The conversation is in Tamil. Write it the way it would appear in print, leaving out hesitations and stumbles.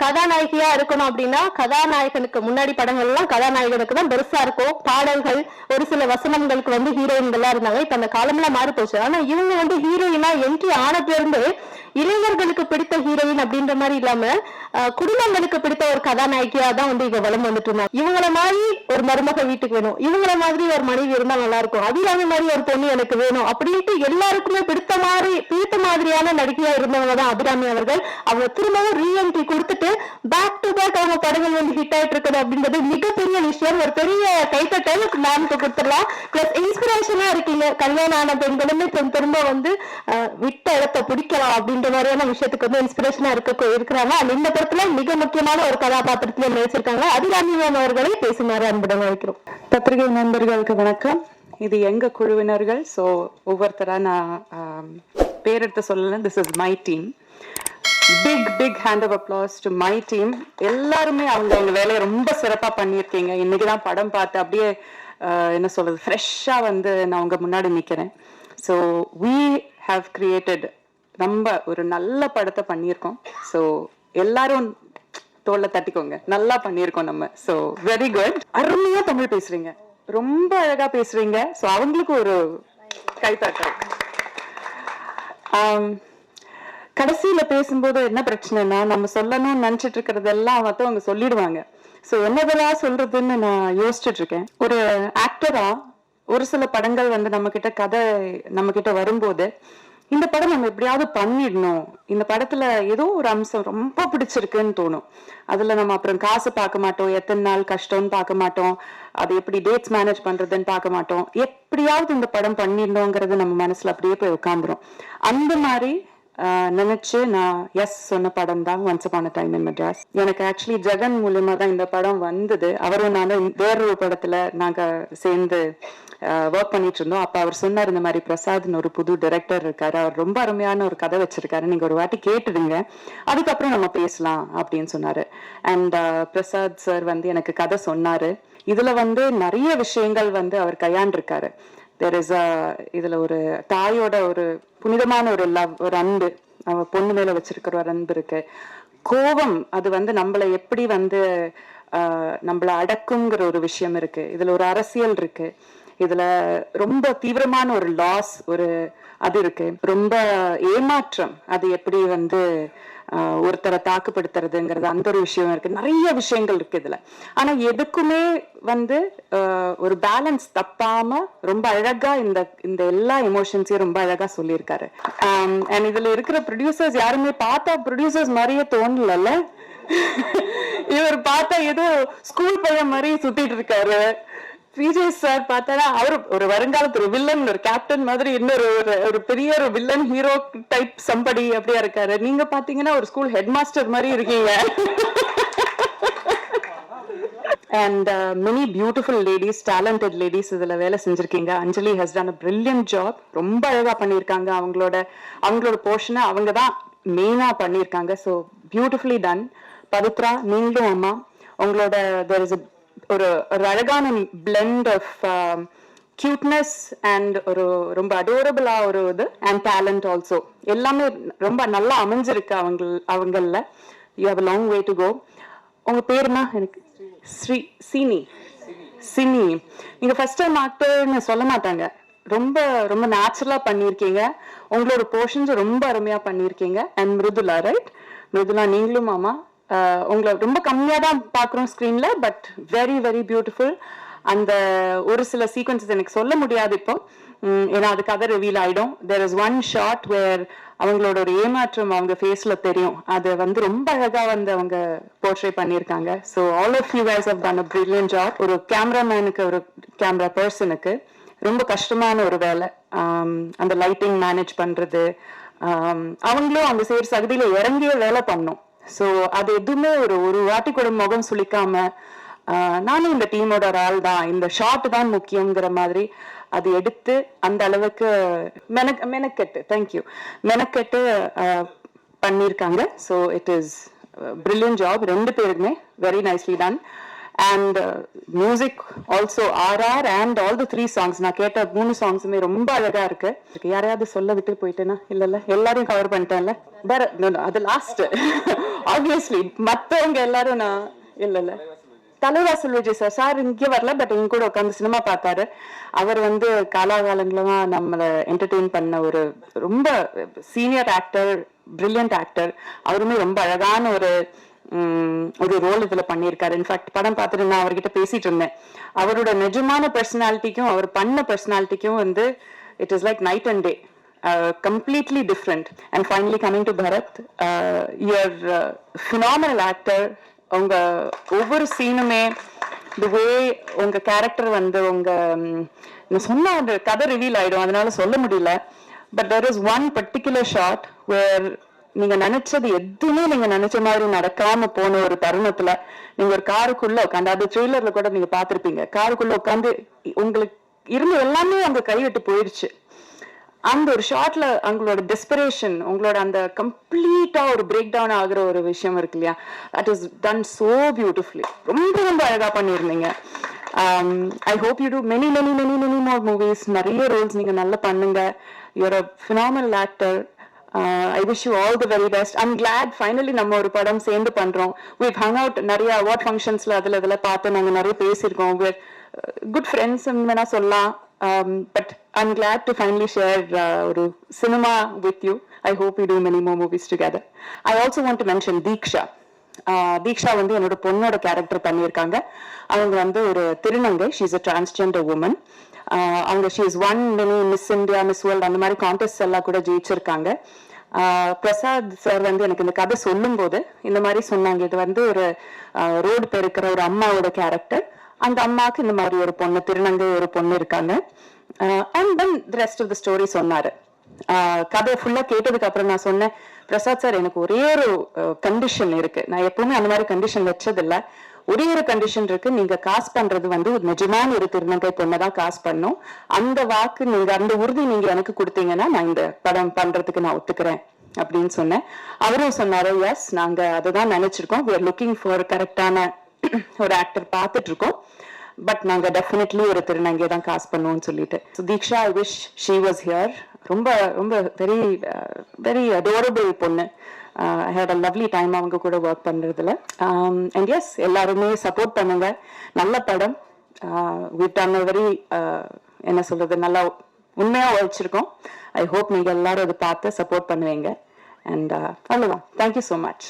கதாநாயகியா இருக்கணும் அப்படின்னா கதாநாயகனுக்கு முன்னாடி படங்கள் எல்லாம் கதாநாயகனுக்கு தான் பெருசா இருக்கும். பாடல்கள் ஒரு சில வசனங்களுக்கு வந்து ஹீரோயின்கள்லாம் இருந்தாங்க. இப்ப அந்த காலம்லாம் மாறி போச்சு. ஆனா இவங்க வந்து ஹீரோயினா என்ட்ரி ஆனதுல இருந்து இளைஞர்களுக்கு பிடித்த ஹீரோயின் அப்படின்ற மாதிரி இல்லாம குடும்பங்களுக்கு பிடித்த ஒரு கதாநாயகியா தான் வந்து இவ வளம் வந்துட்டு இருந்தாங்க. இவங்கள மாதிரி ஒரு மருமக வீட்டுக்கு வேணும், இவங்கள மாதிரி ஒரு மனைவி இருந்தா நல்லா இருக்கும், அபிராமி மாதிரி ஒரு பொண்ணு எனக்கு வேணும் அப்படின்ட்டு எல்லாருக்குமே பிடித்த மாதிரியான நடிகையா இருந்தவங்க தான் அபிராமி அவர்கள். அவங்க திரும்பவும் ரீஎன்ட்ரி கொடுத்துட்டு பேக் டு பேக் அவங்க படங்கள் வந்து ஹிட் ஆயிட்டு இருக்குது அப்படின்றது மிகப்பெரிய விஷயம். ஒரு பெரிய கைத்தட்டல் மேம்க்கு கொடுத்துடலாம். பிளஸ் இன்ஸ்பிரேஷனா இருக்கீங்க. கல்யாணம் ஆன பெண்களுமே திரும்ப வந்து விட்ட இடத்தை பிடிக்கலாம் அப்படின்ற மாதிரியான விஷயத்துக்கு வந்து இன்ஸ்பிரேஷனா இருக்கிறாங்க. இந்த படத்துல மிக முக்கியமான ஒரு கதாபாத்திரத்துல நடிச்சிருக்காங்க. அபிராமி மேம் அவர்களை பேசுமாறு அன்புடன் வைக்கிறோம். பத்திரிகை நண்பர்களுக்கு வணக்கம். இது எங்க குழுவினர்கள். ஸோ ஒவ்வொருத்தரா நான் பேரெடுத்து சொல்லல. This is my team. Big hand of applause to my team. எல்லாருமே அவங்க வேலையை ரொம்ப சிறப்பா பண்ணியிருக்கீங்க. இன்னைக்குதான் படம் பார்த்து அப்படியே என்ன சொல்றது ஃப்ரெஷ்ஷா வந்து நான் உங்க முன்னாடி நிக்கிறேன். ஸோ we have created நம்ம ஒரு நல்ல படத்தை பண்ணியிருக்கோம். ஸோ எல்லாரும் தோல்ல தட்டிக்கோங்க, நல்லா பண்ணியிருக்கோம் நம்ம. So very good. அருமையா தமிழ் பேசுறீங்க, ரொம்ப அழகா பேசுறீங்க. ஸோ அவங்களுக்கு ஒரு கைத்தாட்டம். கடைசியில பேசும்போது என்ன பிரச்சனைனா, நம்ம சொல்லணும்னு நினைச்சிட்டு இருக்கிறதெல்லாம் மற்றவங்க சொல்லிடுவாங்க. ஸோ என்னதெல்லாம் சொல்றதுன்னு நான் யோசிச்சுட்டு இருக்கேன். ஒரு ஆக்டரா ஒரு சில படங்கள் வந்து கதை நம்ம கிட்ட வரும்போது இந்த படம் நம்ம எப்படியாவது பண்ணிடணும், இந்த படத்துல ஏதோ ஒரு அம்சம் ரொம்ப பிடிச்சிருக்குன்னு தோணும். அதுல நம்ம அப்புறம் காசு பார்க்க மாட்டோம், எத்தனை நாள் கஷ்டம்னு பார்க்க மாட்டோம், அது எப்படி டேட்ஸ் மேனேஜ் பண்றதுன்னு பார்க்க மாட்டோம். எப்படியாவது இந்த படம் பண்ணிடணுங்கிறது நம்ம மனசுல அப்படியே போய் உட்காந்துரும். அந்த மாதிரி நினைச்சு நான் எஸ் சொன்ன படம் தான் once upon a time in Madras. எனக்கு ஆக்சுவலி ஜெகன் மூலியமா தான் இந்த படம் வந்தது. அவரும் நானும் வேறொரு படத்துல நாங்க சேர்ந்து ஒர்க் பண்ணிட்டு இருந்தோம். அப்ப அவர் சொன்னார், இந்த மாதிரி பிரசாத்னு ஒரு புது டைரக்டர் இருக்காரு, அவர் ரொம்ப அருமையான ஒரு கதை வச்சிருக்காரு, நீங்க ஒரு வாட்டி கேட்டுடுங்க, அதுக்கப்புறம் நம்ம பேசலாம் அப்படின்னு சொன்னாரு. அண்ட் பிரசாத் சார் வந்து எனக்கு கதை சொன்னாரு. இதுல வந்து நிறைய விஷயங்கள் வந்து அவர் கையாண்டிருக்காரு. இதுல ஒரு தாயோட ஒரு புனிதமான ஒரு லவ், ஒரு அன்பு, அவ பொண்ணு மேல வச்சிருக்கிற ஒரு அன்பு இருக்கு. கோபம், அது வந்து நம்மளை எப்படி வந்து நம்மள அடக்குங்கிற ஒரு விஷயம் இருக்கு. இதுல ஒரு அரசியல் இருக்கு. இதுல ரொம்ப தீவிரமான ஒரு லாஸ் அது இருக்கு. ரொம்ப ஏமாற்றம், அது எப்படி வந்து ஒருத்தரை தாக்குப்படுத்துறதுங்கிறது அந்த ஒரு விஷயம் இருக்கு. நிறைய விஷயங்கள் இருக்கு இதுல. ஆனா எதுக்குமே வந்து ஒரு பேலன்ஸ் தப்பாம ரொம்ப அழகா இந்த எல்லா எமோஷன்ஸையும் ரொம்ப அழகா சொல்லியிருக்காரு. அண்ட் இதுல இருக்கிற ப்ரொடியூசர்ஸ் யாருமே பார்த்தா ப்ரொடியூசர்ஸ் மாதிரியே தோணல. இவர் பார்த்தா ஏதோ ஸ்கூல் பையன் மாதிரி சுத்திட்டு இருக்காரு. விஜய் சார் பார்த்தாரா, அவர் ஒரு வருங்காலத்து ஒரு வில்லன், ஒரு கேப்டன் மாதிரி, இன்னொரு ஒரு பெரிய ஒரு வில்லன் ஹீரோ டைப் சம்படி அப்படியா இருக்காரு. நீங்க பாத்தீங்கன்னா ஒரு ஸ்கூல் ஹெட் மாஸ்டர் மாதிரி இருக்கீங்க. And many beautiful ladies, talented ladies இதுல வேலை செஞ்சிருக்கீங்க. Anjali has done a brilliant job. ரொம்ப அழகா பண்ணியிருக்காங்க. அவங்களோட போர்ஷனை அவங்க தான் மெயினா பண்ணியிருக்காங்க. So beautifully done. பவித்ரா, நீங்களும் அம்மா, உங்களோட there is ஒரு அழகான பிளெண்ட் ஆஃப் கியூட்னஸ் அண்ட் ஒரு ரொம்ப அடோரபிளா ஒரு இது அண்ட் டேலண்ட் ஆல்சோ எல்லாமே ரொம்ப நல்லா அமைஞ்சிருக்கு அவங்கள. You have a long way to go. உங்க பேருனா எனக்கு சினி. நீங்க ஃபர்ஸ்ட் டைம் ஆக்டர்னு சொல்ல மாட்டாங்க, ரொம்ப ரொம்ப நேச்சுரலா பண்ணியிருக்கீங்க. உங்களோட போர்ஷன்ஸ் ரொம்ப அருமையா பண்ணியிருக்கீங்க. And Mridula, right? மிருதுலா, நீங்களும் மாமா, உங்களை ரொம்ப கம்மியா தான் பாக்குறோம் ஸ்கிரீன்ல, பட் வெரி வெரி பியூட்டிஃபுல். அந்த ஒரு சில சீக்வன்சஸ் எனக்கு சொல்ல முடியாது இப்போ, ஏன்னா அது கதை ரிவீல் ஆயிடும். தேர் இஸ் ஒன் ஷாட் வேர் அவங்களோட ஒரு ஏமாற்றம் அவங்க ஃபேஸ்ல தெரியும். அதை வந்து ரொம்ப அழகா வந்து அவங்க போர்ட்ரே பண்ணியிருக்காங்க. So all of you guys have done a brilliant job. ஒரு கேமராமேனுக்கு, ஒரு கேமரா பர்சனுக்கு ரொம்ப கஷ்டமான ஒரு வேலை. அந்த லைட்டிங் மேனேஜ் பண்றது, அவங்களும் அந்த சேர் சகதியில இறங்கிய வேலை பண்ணும். ஸோ அது எதுவுமே ஒரு வாட்டி கூட முகம் சுளிக்காம, நானும் இந்த டீமோட ஒரு ஆள் தான், இந்த ஷாட் தான் முக்கியங்கிற மாதிரி அது எடுத்து அந்த அளவுக்கு மெனக்கெட்டு பண்ணியிருக்காங்க. So it is brilliant job. ரெண்டு பேருக்குமே very nicely done. And music also RR and all the 3 songs நான் கேட்ட 3 சாங்ஸுமே ரொம்ப அழகா இருக்கு. யாரையாவது சொல்ல விட்டு போயிட்டேனா? இல்ல எல்லாரையும் கவர் பண்ணிட்டேன்ல. அது லாஸ்ட் ஆப்வியஸ்லி மத்தவங்க எல்லாரும் நான் இல்ல தலைவாசல் விஜய் சார் இங்கே வரல, பட் இங்க கூட உட்காந்து சினிமா பார்த்தாரு. அவர் வந்து காலாகாலங்களா நம்மளை என்டர்டெயின் பண்ண ஒரு ரொம்ப சீனியர் ஆக்டர், பிரில்லியன்ட் ஆக்டர். அவருமே ரொம்ப அழகான ஒரு ரோல் இதுல பண்ணியிருக்காரு. இன்ஃபேக்ட் படம் பார்த்துட்டு நான் அவர்கிட்ட பேசிட்டு இருந்தேன். அவரோட நிஜமான பர்சனாலிட்டிக்கும் அவர் பண்ண பர்சனாலிட்டிக்கும் வந்து it is like night and day, completely different. And finally coming to Bharat, you're a phenomenal actor. உங்க ஒவ்வொரு சீனுமே the way உங்க கேரக்டர் வந்து உங்க நான் சொன்ன அந்த கதை ரிவீல் ஆயிடும், அதனால சொல்ல முடியல. But there is one particular shot where நீங்க நினைச்சது எதுவுமே நீங்க நினைச்ச மாதிரி நடக்காம போன ஒரு தருணத்துல நீங்க ஒரு காருக்குள்ள உட்காந்து, அது ட்ரெய்லர்ல கூட நீங்க பாத்திருப்பீங்க, காருக்குள்ள உட்காந்து உங்களுக்கு இருந்த எல்லாமே அங்க கைவிட்டு போயிடுச்சு. அந்த ஒரு ஷார்ட்ல அவங்களோட டெஸ்பரேஷன், உங்களோட அந்த கம்ப்ளீட்டா ஒரு பிரேக் டவுன் ஆகுற ஒரு விஷயம் இருக்கு இல்லையா, that is done so beautifully. ரொம்ப ரொம்ப அழகா பண்ணியிருந்தீங்க. I hope you do many many many many more movies. நிறைய ரோல்ஸ் நீங்க நல்லா பண்ணுங்க. You're a phenomenal actor. I wish you all the very best. I'm glad finally நம்ம ஒரு படம் சேர்ந்து பண்றோம். We've hung out நிறைய அவார்ட் ஃபங்க்ஷன்ஸ்ல அதுல பார்த்தோம், நாங்க நிறைய பேசியிருக்கோம். We're good friends வேணா சொல்லலாம். But I'm glad to finally share ஒரு cinema with you. I hope we do many more movies together. I also want to mention Deeksha. தீக்ஷா வந்து என்னோட பொண்ணோட கேரக்டர் பண்ணியிருக்காங்க. அவங்க வந்து ஒரு திருநங்கை, she is a transgender woman. அவங்க she is one many Miss India, Miss World அந்த மாதிரி கான்டெஸ்ட் எல்லாம் கூட ஜெயிச்சிருக்காங்க. பிரசாத் சார் வந்து எனக்கு இந்த கதை சொல்லும் போது இந்த மாதிரி சொன்னாங்க, இது வந்து ஒரு ரோடு பெருக்கிற ஒரு அம்மாவோட கேரக்டர். அந்த அம்மாவுக்கு இந்த மாதிரி ஒரு பொண்ணு, திருநங்கை ஒரு பொண்ணு இருக்காங்க. And then the rest of the story சொன்னாரு. கதை ஃபுல்லா கேட்டதுக்கு அப்புறம் நான் சொன்னேன், பிரசாத் சார் எனக்கு ஒரே ஒரு கண்டிஷன் இருக்கு, நான் எப்பவுமே அந்த மாதிரி கண்டிஷன் வச்சதில்ல, ஒரே ஒரு கண்டிஷன் இருக்கு, நீங்க காசு பண்றது வந்து ஒரு நிஜமான ஒரு திருநங்கை பொண்ணதான் காசு பண்ணும், அந்த வாக்கு நீங்க, அந்த உறுதி நீங்க எனக்கு கொடுத்தீங்கன்னா நான் இந்த படம் பண்றதுக்கு நான் ஒத்துக்கிறேன் அப்படின்னு சொன்னேன். அவரும் சொன்னாரு, எஸ் நாங்க அதுதான் நினைச்சிருக்கோம், we are looking for கரெக்டான ஒரு ஆக்டர் பார்த்துட்டு இருக்கோம், பட் நாங்க டெஃபினெட்லி ஒரு திருநங்கையை தான் காசு பண்ணுவோம்னு சொல்லிட்டு. So Diksha, I wish she was here. ரொம்ப ரொம்ப வெரி வெரி adorable பொண்ணு. I had a lovely time அவங்க கூட ஒர்க் பண்றதுல. அண்ட் எஸ், எல்லாருமே சப்போர்ட் பண்ணுங்க, நல்ல படம். we've done a very என்ன சொல்றது, நல்லா உண்மையா உழைச்சிருக்கோம். ஐ ஹோப் நீங்க எல்லாரும் அதை பார்த்து சப்போர்ட் பண்ணுவீங்க. அண்ட் அவ்வளோதான். Thank you so much.